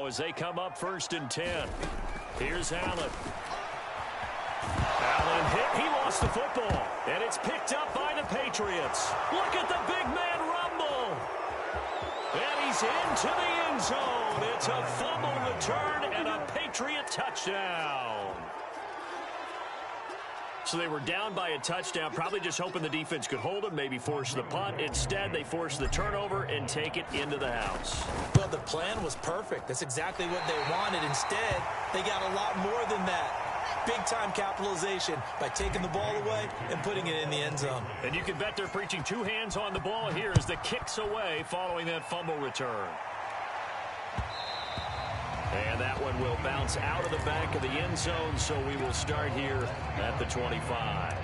as they come up 1st and 10. Here's Allen. Allen hit. He lost the football. And it's picked up by the Patriots. Look at the big man rumble. And he's into the end zone. It's a fumble return and a Patriot touchdown. So they were down by a touchdown, probably just hoping the defense could hold them, maybe force the punt. Instead, they forced the turnover and take it into the house. Well, the plan was perfect. That's exactly what they wanted. Instead, they got a lot more than that. Big-time capitalization by taking the ball away and putting it in the end zone. And you can bet they're preaching 2 hands on the ball here as the kick's away following that fumble return. And that one will bounce out of the back of the end zone, so we will start here at the 25.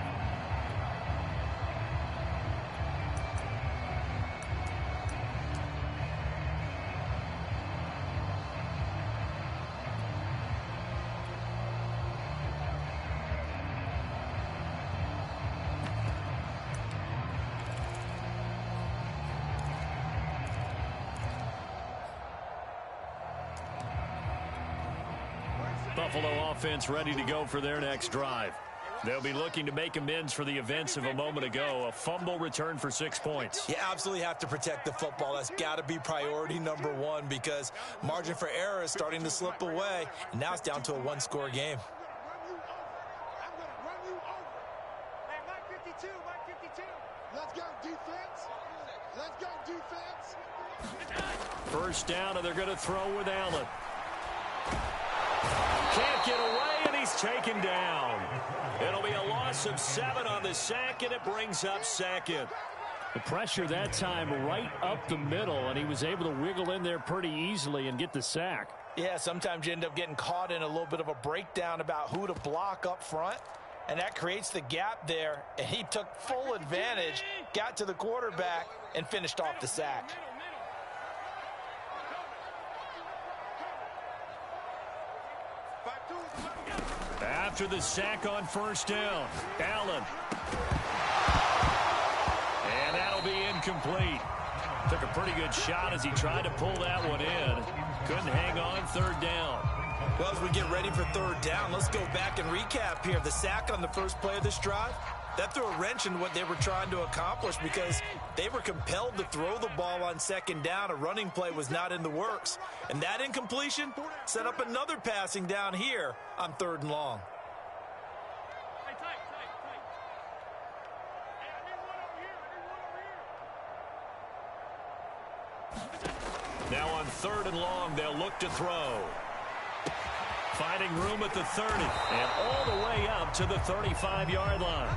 Buffalo offense ready to go for their next drive. They'll be looking to make amends for the events of a moment ago. A fumble return for 6 points. You absolutely have to protect the football. That's got to be priority number 1 because margin for error is starting to slip away. And now it's down to a 1-score game. Let's go defense. Let's go defense. First down, and they're going to throw with Allen. Can't get away, and he's taken down. It'll be a loss of 7 on the sack, and it brings up 2nd. The pressure that time right up the middle, and he was able to wiggle in there pretty easily and get the sack. Yeah, sometimes you end up getting caught in a little bit of a breakdown about who to block up front, and that creates the gap there, and he took full advantage, got to the quarterback, and finished off the sack. After the sack on first down, Allen. And that'll be incomplete. Took a pretty good shot as he tried to pull that one in. Couldn't hang on 3rd down. Well, as we get ready for 3rd down, let's go back and recap here. The sack on the first play of this drive, that threw a wrench in what they were trying to accomplish because they were compelled to throw the ball on 2nd down. A running play was not in the works. And that incompletion set up another passing down here on 3rd and long. Now on 3rd and long, they'll look to throw. Finding room at the 30 and all the way up to the 35-yard line.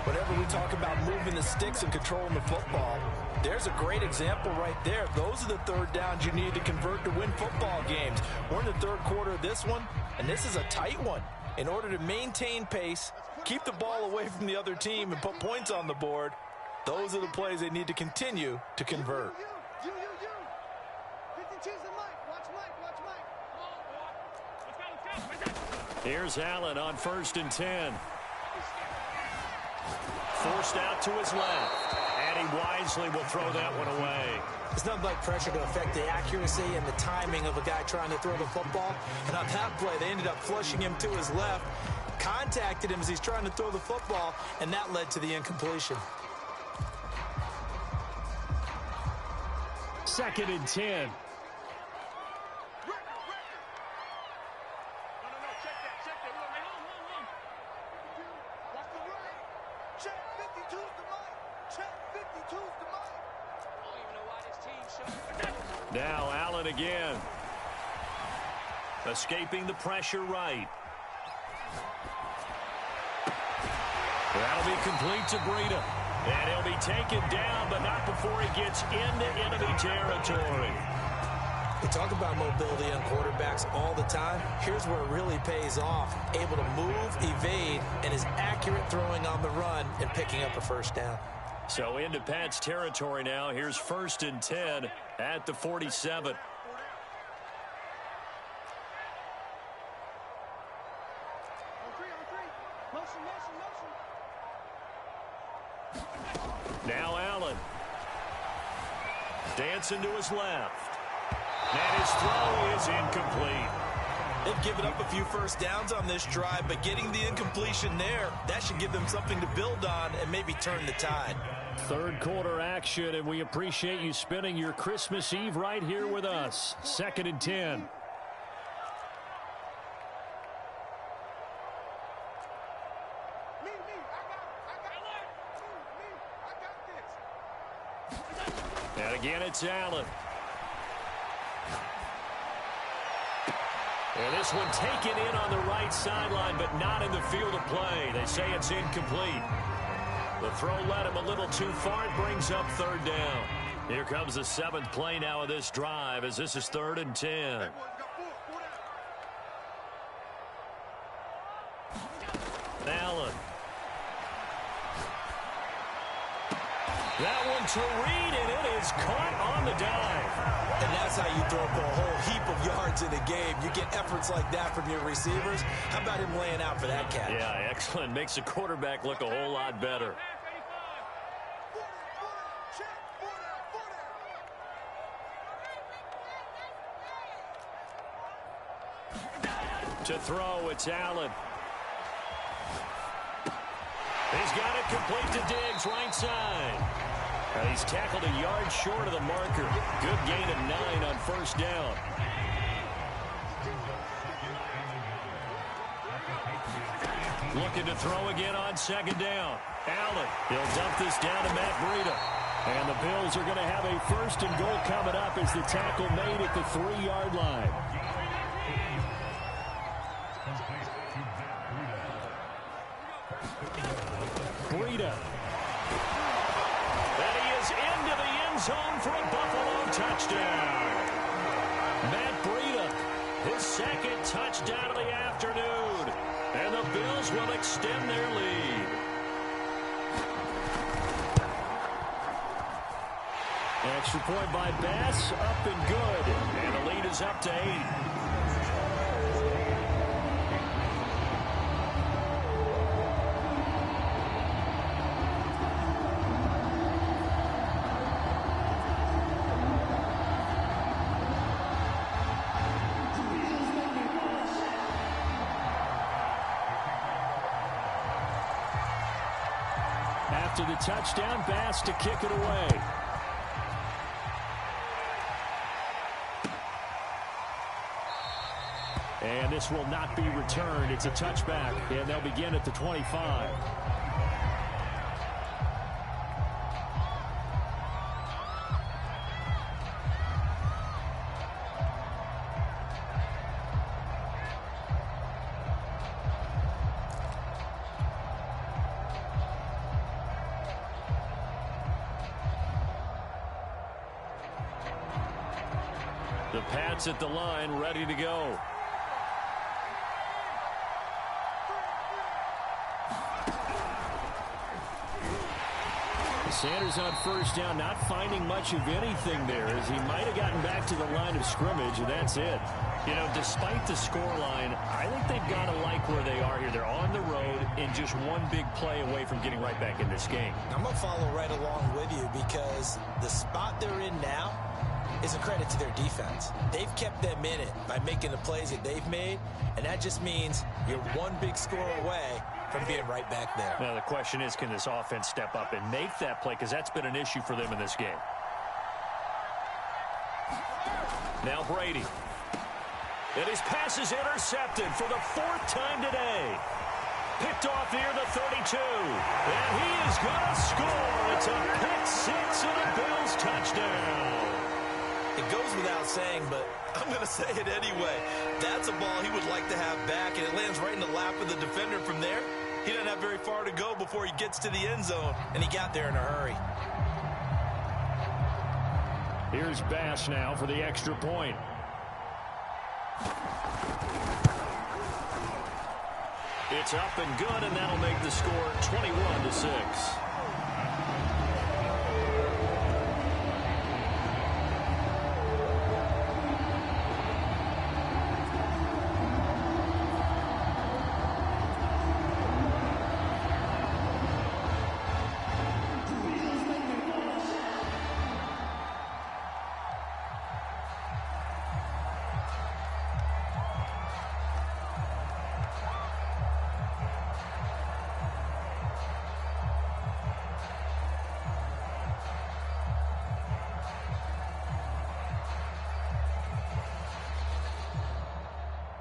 Whenever we talk about moving the sticks and controlling the football, there's a great example right there. Those are the 3rd downs you need to convert to win football games. We're in the 3rd quarter of this one, and this is a tight one. In order to maintain pace, keep the ball away from the other team, and put points on the board, those are the plays they need to continue to convert. Here's Allen on 1st and 10. Forced out to his left. And he wisely will throw that one away. It's nothing like pressure to affect the accuracy and the timing of a guy trying to throw the football. And on that play, they ended up flushing him to his left, contacted him as he's trying to throw the football, and that led to the incompletion. 2nd and 10. Now Allen again. Escaping the pressure right. That'll be complete to Breida. And he'll be taken down, but not before he gets into enemy territory. We talk about mobility on quarterbacks all the time. Here's where it really pays off. Able to move, evade, and is accurate throwing on the run and picking up a 1st down. So into Pat's territory now. Here's 1st and 10 at the 47. Now Allen. Dancing to his left. And his throw is incomplete. They've given up a few first downs on this drive, but getting the incompletion there, that should give them something to build on and maybe turn the tide. Third quarter action, and we appreciate you spending your Christmas Eve right here with us. 2nd and 10. And again, it's Allen. And this one taken in on the right sideline, but not in the field of play. They say it's incomplete. The throw led him a little too far. It brings up 3rd down. Here comes the 7th play now of this drive, as this is 3rd and 10. Allen. That one to Reed, and it is caught on the dive. And that's how you throw up a whole heap of yards in a game. You get efforts like that from your receivers. How about him laying out for that catch? Yeah, excellent. Makes the quarterback look a whole lot better. To throw, it's Allen. He's got it complete to Diggs, right side. He's tackled a yard short of the marker. Good gain of 9 on 1st down. Looking to throw again on 2nd down. Allen, he'll dump this down to Matt Breida. And the Bills are going to have a 1st and goal coming up as the tackle made at the 3-yard line. Breida. And he is into the end zone for a Buffalo touchdown. Matt Breida, his 2nd touchdown of the afternoon. And the Bills will extend their lead. Extra point by Bass, up and good. And the lead is up to 8. After the touchdown, Bass to kick it away. And this will not be returned. It's a touchback, and they'll begin at the 25. The Pats at the line, ready to go. Sanders on 1st down, not finding much of anything there, as he might have gotten back to the line of scrimmage, and that's it. You know, despite the scoreline, I think they've got to like where they are here. They're on the road and just one big play away from getting right back in this game. I'm going to follow right along with you because the spot they're in now is a credit to their defense. They've kept them in it by making the plays that they've made, and that just means you're one big score away from being right back there. Now, the question is, can this offense step up and make that play? Because that's been an issue for them in this game. Now Brady. And his pass is intercepted for the 4th time today. Picked off near the 32. And he is going to score. It's a pick 6 and a Bills touchdown. It goes without saying, but I'm going to say it anyway. That's a ball he would like to have back, and it lands right in the lap of the defender from there. He doesn't have very far to go before he gets to the end zone, and he got there in a hurry. Here's Bass now for the extra point. It's up and good, and that'll make the score 21-6.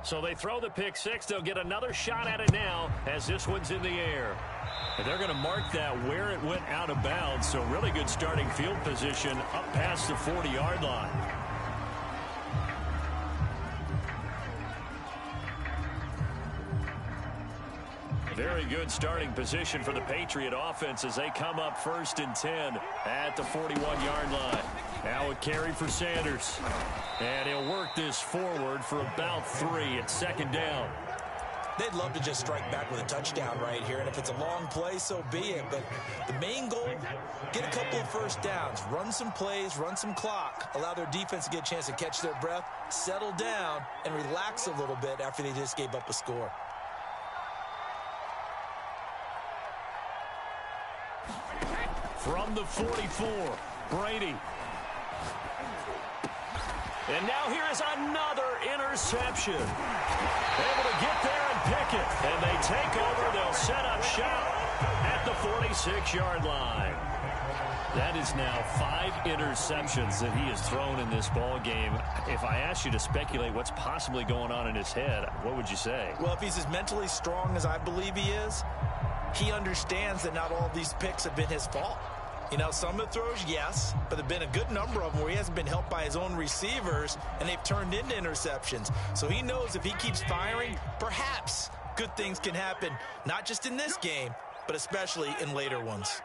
So they throw the pick six. They'll get another shot at it now as this one's in the air. And they're going to mark that where it went out of bounds. So really good starting field position up past the 40-yard line. Very good starting position for the Patriot offense as they come up 1st and 10 at the 41-yard line. Now a carry for Sanders. And he'll work this forward for about 3 at 2nd down. They'd love to just strike back with a touchdown right here, and if it's a long play, so be it. But the main goal, get a couple of first downs, run some plays, run some clock, allow their defense to get a chance to catch their breath, settle down, and relax a little bit after they just gave up a score. From the 44, Brady. And now here is another interception. Able to get there and pick it. And they take over. They'll set up shop at the 46-yard line. That is now 5 interceptions that he has thrown in this ball game. If I asked you to speculate what's possibly going on in his head, what would you say? Well, if he's as mentally strong as I believe he is, he understands that not all of these picks have been his fault. You know, some of the throws, yes, but there have been a good number of them where he hasn't been helped by his own receivers, and they've turned into interceptions. So he knows if he keeps firing, perhaps good things can happen, not just in this game, but especially in later ones.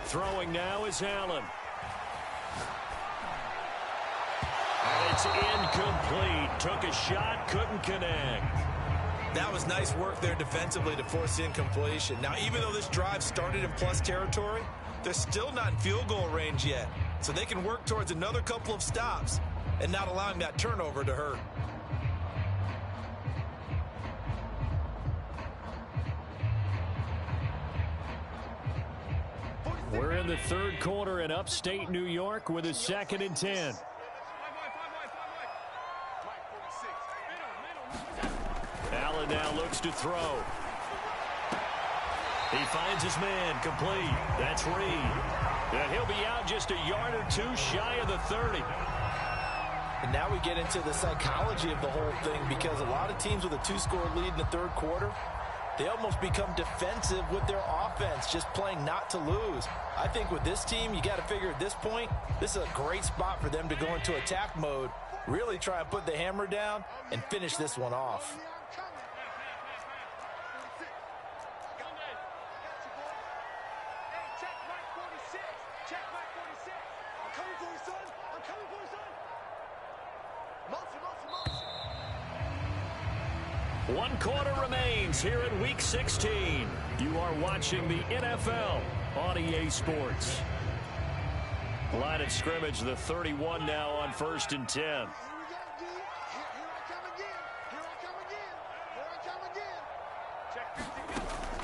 Throwing now is Allen. And it's incomplete. Took a shot, couldn't connect. That was nice work there defensively to force incompletion. Now, even though this drive started in plus territory, they're still not in field goal range yet. So they can work towards another couple of stops and not allowing that turnover to hurt. We're in the 3rd quarter in upstate New York with a 2nd and 10. Allen now looks to throw. He finds his man complete. That's Reed. And he'll be out just a yard or 2 shy of the 30. And now we get into the psychology of the whole thing, because a lot of teams with a 2-score lead in the 3rd quarter, they almost become defensive with their offense, just playing not to lose. I think with this team, you got to figure at this point, this is a great spot for them to go into attack mode, really try and put the hammer down and finish this one off. One quarter remains here in Week 16. You are watching the NFL on EA Sports. Line of scrimmage, the 31 now on 1st and 10.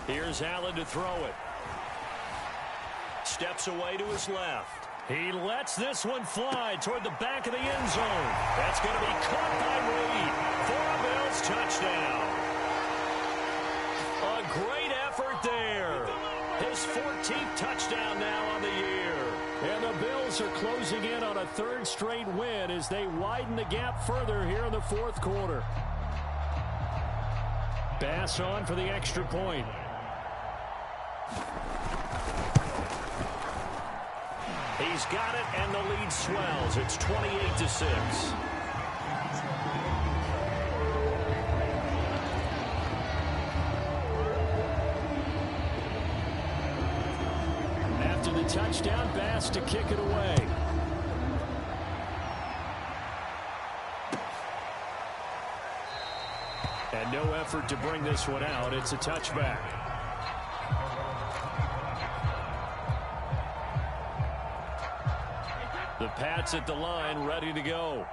Here's Allen to throw it. Steps away to his left. He lets this one fly toward the back of the end zone. That's going to be caught by Reed for a Bills touchdown. A great effort there. His 14th touchdown now on the year. And the Bills are closing in on a 3rd straight win as they widen the gap further here in the 4th quarter. Bass on for the extra point. He's got it, and the lead swells. It's 28-6. After the touchdown, Bass to kick it away. And no effort to bring this one out. It's a touchback. The Pats at the line, ready to go.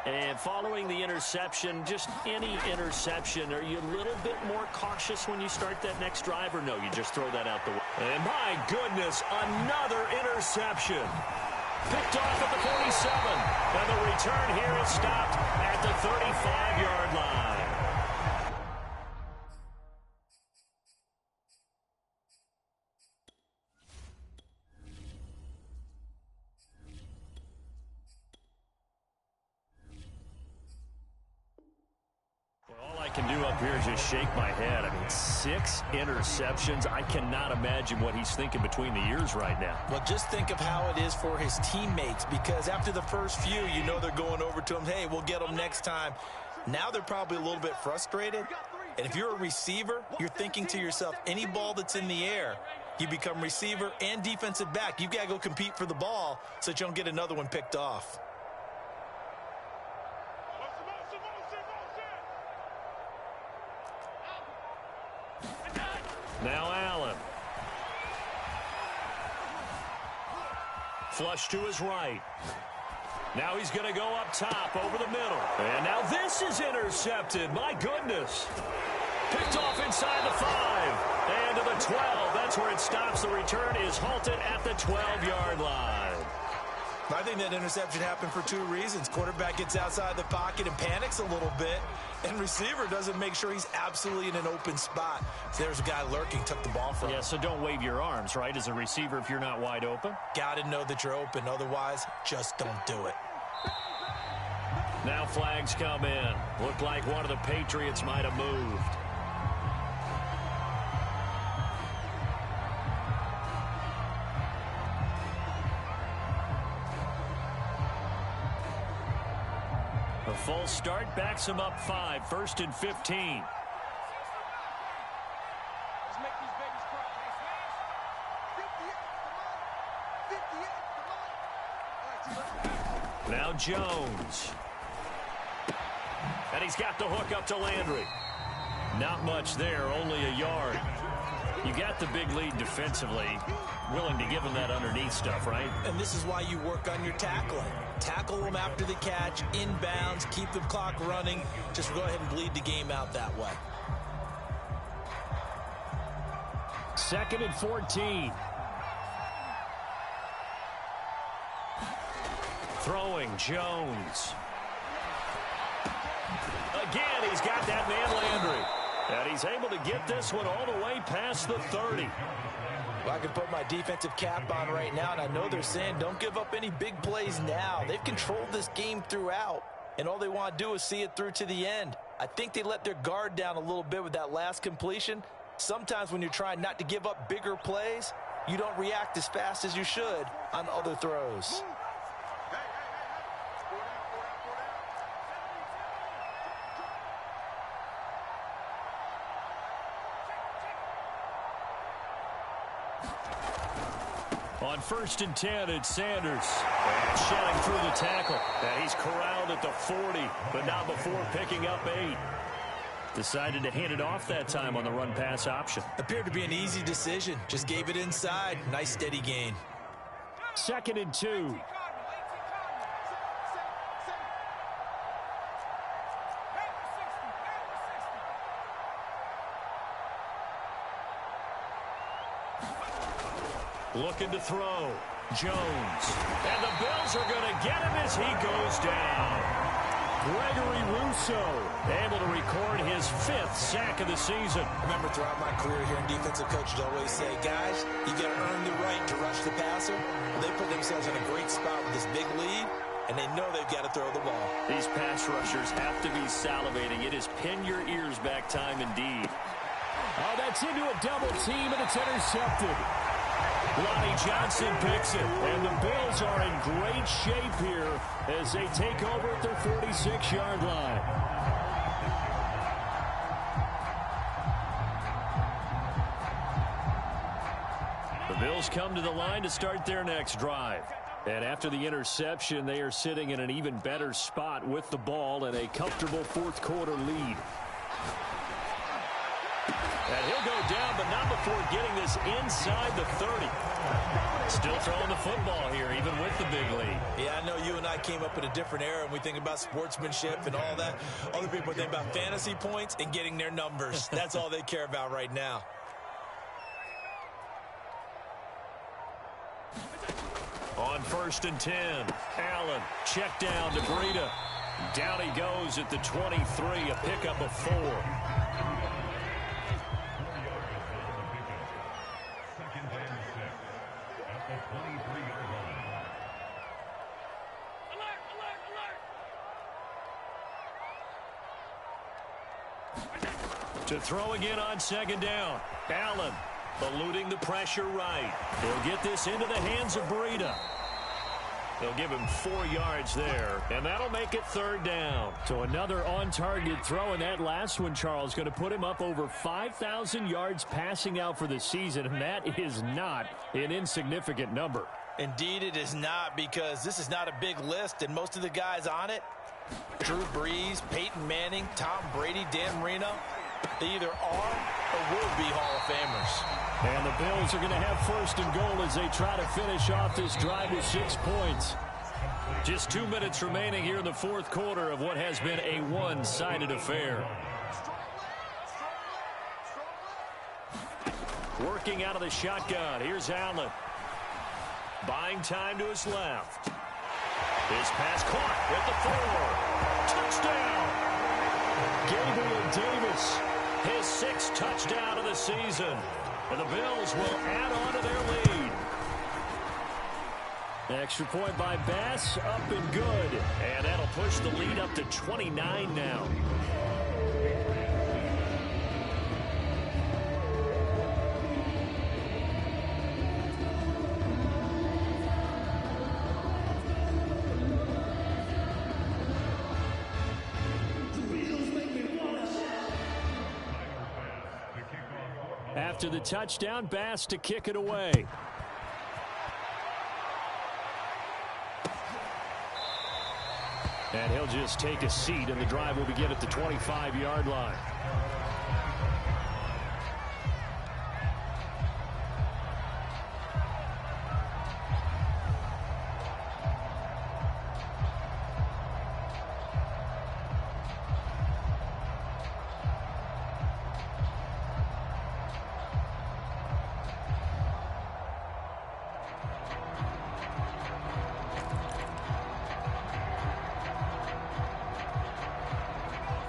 And following the interception, just any interception, are you a little bit more cautious when you start that next drive, or no, you just throw that out the way? And my goodness, another interception. Picked off at the 47. And the return here is stopped at the 35-yard line. All I can do up here is just shake my head. I mean, 6 interceptions. I cannot imagine what he's thinking between the ears right now. Well, just think of how it is for his teammates, because after the first few, you know they're going over to him, hey, we'll get them next time. Now they're probably a little bit frustrated. And if you're a receiver, you're thinking to yourself, any ball that's in the air, you become receiver and defensive back. You've got to go compete for the ball so that you don't get another one picked off. Now Allen. Flush to his right. Now he's going to go up top over the middle. And now this is intercepted. My goodness. Picked off inside the 5. And to the 12. That's where it stops. The return is halted at the 12-yard line. I think that interception happened for 2 reasons. Quarterback gets outside the pocket and panics a little bit, and receiver doesn't make sure he's absolutely in an open spot. So there's a guy lurking, took the ball from him. Yeah, so don't wave your arms, right, as a receiver if you're not wide open? Got to know that you're open. Otherwise, just don't do it. Now flags come in. Looked like one of the Patriots might have moved. A full start backs him up 5, 1st and 15. Now Jones. And he's got the hook up to Landry. Not much there, only a yard. You got the big lead defensively. Willing to give him that underneath stuff, right? And this is why you work on your tackling. Tackle them after the catch, inbounds, keep the clock running. Just go ahead and bleed the game out that way. 2nd and 14. Throwing, Jones. Again, he's got that man Landry. And he's able to get this one all the way past the 30. Well, I can put my defensive cap on right now, and I know they're saying don't give up any big plays now. They've controlled this game throughout, and all they want to do is see it through to the end. I think they let their guard down a little bit with that last completion. Sometimes when you're trying not to give up bigger plays, you don't react as fast as you should on other throws. On 1st and 10, it's Sanders. And shedding through the tackle. And he's corralled at the 40, but not before picking up 8. Decided to hand it off that time on the run-pass option. Appeared to be an easy decision. Just gave it inside. Nice steady gain. 2nd and 2. Looking to throw. Jones. And the Bills are going to get him as he goes down. Gregory Rousseau able to record his 5th sack of the season. Remember, throughout my career here in defensive coaches always say, guys, you got to earn the right to rush the passer. Well, they put themselves in a great spot with this big lead, and they know they've got to throw the ball. These pass rushers have to be salivating. It is pin your ears back time indeed. Oh, that's into a double team, and it's intercepted. Lonnie Johnson picks it, and the Bills are in great shape here as they take over at their 46-yard line. The Bills come to the line to start their next drive. And after the interception, they are sitting in an even better spot with the ball and a comfortable 4th quarter lead. And he'll go down, but not before getting this inside the 30. Still throwing the football here, even with the big lead. Yeah, I know you and I came up in a different era, and we think about sportsmanship and all that. Other people think about fantasy points and getting their numbers. That's all they care about right now. On 1st and 10, Allen check down to Breida. Down he goes at the 23, a pickup of 4. To throw again on second down. Allen eluding the pressure right. He'll get this into the hands of Breida. They'll give him 4 yards there, and that'll make it third down. So another on-target throw, and that last one, Charles, going to put him up over 5,000 yards passing out for the season, and that is not an insignificant number. Indeed it is not, because this is not a big list, and most of the guys on it, Drew Brees, Peyton Manning, Tom Brady, Dan Marino, they either are or will be Hall of Famers. And the Bills are going to have first and goal as they try to finish off this drive with 6 points. Just 2 minutes remaining here in the fourth quarter of what has been a one-sided affair. Working out of the shotgun. Here's Allen. Buying time to his left. His pass caught at the 4. Touchdown. Gabriel Davis, his 6th touchdown of the season. And the Bills will add on to their lead. Extra point by Bass, up and good. And that'll push the lead up to 29 now. After the touchdown, Bass to kick it away. And he'll just take a seat, and the drive will begin at the 25-yard line.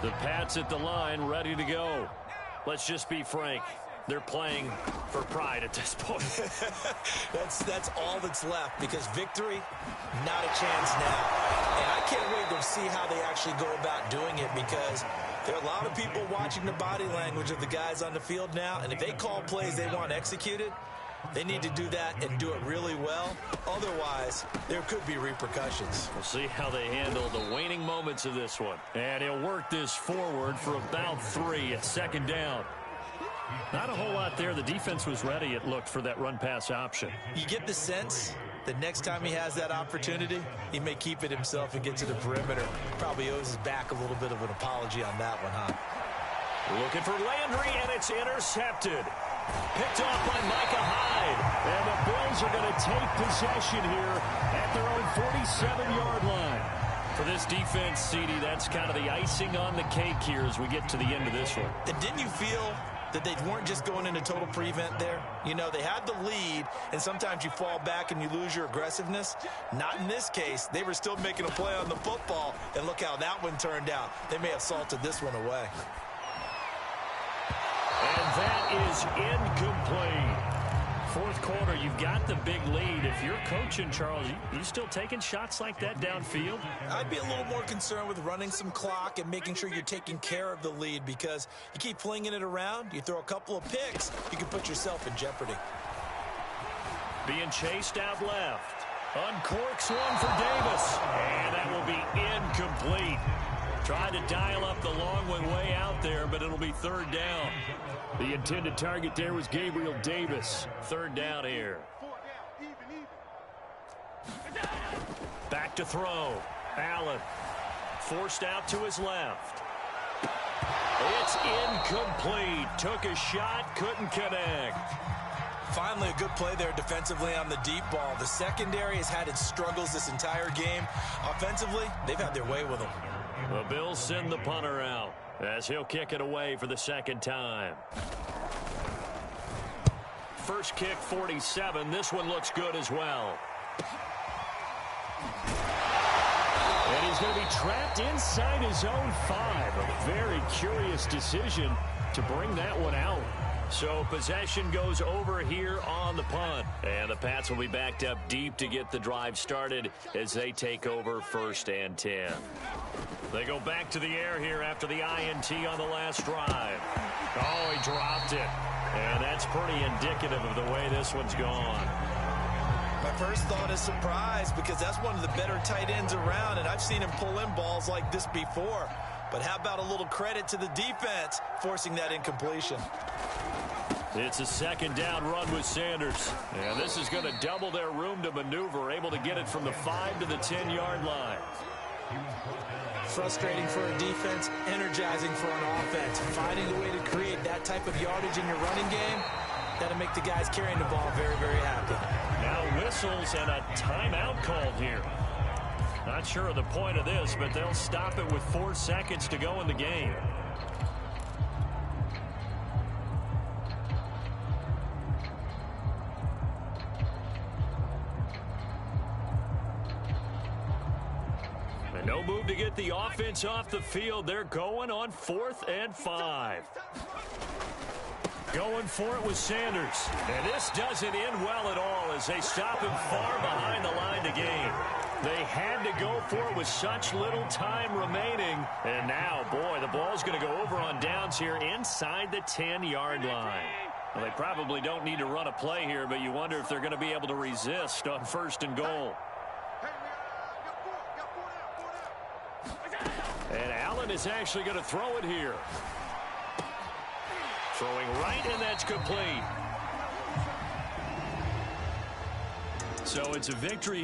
The Pats at the line, ready to go. Let's just be frank. They're playing for pride at this point. That's all that's left, because victory, not a chance now. And I can't wait to see how they actually go about doing it, because there are a lot of people watching the body language of the guys on the field now, and if they call plays they want executed, they need to do that and do it really well. Otherwise, there could be repercussions. We'll see how they handle the waning moments of this one. And he'll work this forward for about 3 at second down. Not a whole lot there. The defense was ready, it looked, for that run-pass option. You get the sense that next time he has that opportunity, he may keep it himself and get to the perimeter. Probably owes his back a little bit of an apology on that one, huh? Looking for Landry, and it's intercepted. Picked off by Micah Hyde. And the Bills are going to take possession here at their own 47-yard line. For this defense, CD, that's kind of the icing on the cake here as we get to the end of this one. And didn't you feel that they weren't just going into total prevent there? You know, they had the lead, and sometimes you fall back and you lose your aggressiveness. Not in this case. They were still making a play on the football, and look how that one turned out. They may have salted this one away. And that is incomplete. Fourth quarter, you've got the big lead. If you're coaching, Charles, you still taking shots like that downfield? I'd be a little more concerned with running some clock and making sure you're taking care of the lead, because you keep flinging it around, you throw a couple of picks, you can put yourself in jeopardy. Being chased out left. Uncorks one for Davis. And that will be incomplete. Tried to dial up the long one way out there, but it'll be third down. The intended target there was Gabriel Davis. Third down here. Back to throw. Allen forced out to his left. It's incomplete. Took a shot, couldn't connect. Finally, a good play there defensively on the deep ball. The secondary has had its struggles this entire game. Offensively, they've had their way with them. The Bills send the punter out as he'll kick it away for the second time. First kick, 47. This one looks good as well. And he's going to be trapped inside his own 5. A very curious decision to bring that one out. So possession goes over here on the punt. And the Pats will be backed up deep to get the drive started as they take over 1st and 10. They go back to the air here after the INT on the last drive. Oh, he dropped it. And that's pretty indicative of the way this one's gone. My first thought is surprise, because that's one of the better tight ends around, and I've seen him pull in balls like this before. But how about a little credit to the defense forcing that incompletion? It's a 2nd down run with Sanders. And this is going to double their room to maneuver, able to get it from the 5 to the 10-yard line. Frustrating for a defense, energizing for an offense. Finding a way to create that type of yardage in your running game, that'll make the guys carrying the ball very, very happy. Now whistles and a timeout called here. Not sure of the point of this, but they'll stop it with 4 seconds to go in the game. And no move to get the offense off the field. They're going on 4th and 5. Going for it with Sanders. And this doesn't end well at all as they stop him far behind the line to gain. They had to go for it with such little time remaining. And now, boy, the ball's going to go over on downs here inside the 10-yard line. Well, they probably don't need to run a play here, but you wonder if they're going to be able to resist on 1st and goal. And Allen is actually going to throw it here. Throwing right, and that's complete. So it's a victory.